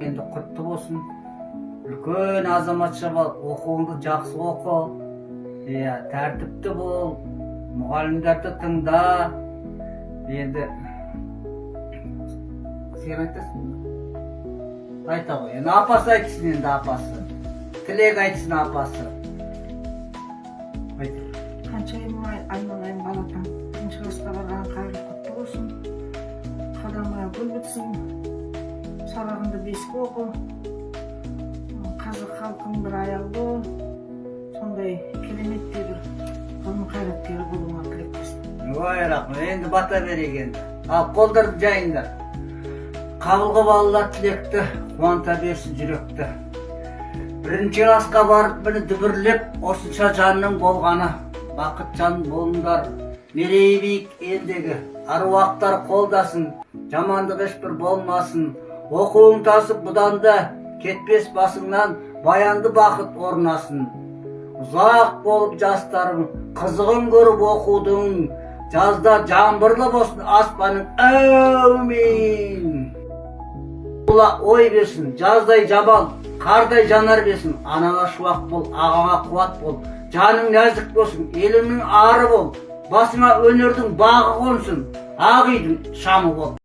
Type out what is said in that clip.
Енді құтты болсын. Үлкен азаматша бол, оқуыңды жақсы оқы. Тәртіпті бол, мұғалімдерді тыңда. Енді сен айтасың ба? Айта ғой. Енді апасы айтсын, енді апасы. Тілек айтсын апасы. Айта. Қаншайым айналайын балапан, бірінші классқа барған қайырлы құтты болсын. Қадамыңа гүл бітсін, сабағыңды беске оқы. Қазақ халқың бір аяулы, сондай кереметтей бір ғылым қайраткері болуыңа тілектеспін. Ой, рахмет. Енді бата берейік енді. Ал қолдарды жайыңдар. Қабылғы балалар тілекті, қуанта берсін жүректі. Бірінші классқа барып, мені дүбірлеп, осынша жанның болғаны. Бақыт жан болыңдар, мерейі биік елдегі. Аруақтар қолдасын, жамандық ешбір болмасын. Оқуың тасып бұдан да, кетпес басыңнан, баянды бақыт орнасын. Ұзақ болып жастарың, қызығын көріп оқудың. Жазда жаңбырлы болсын аспаның, әумин. Ола ой берсін, жаздай жабал, қардай жанар берсін. Анаңа шуақ бол, ағаңа қуат бол. Жаның нәзік болсын, еліңнің ары бол. Басыңа өнердің бағы қонсын, ақ үйдің шамы бол.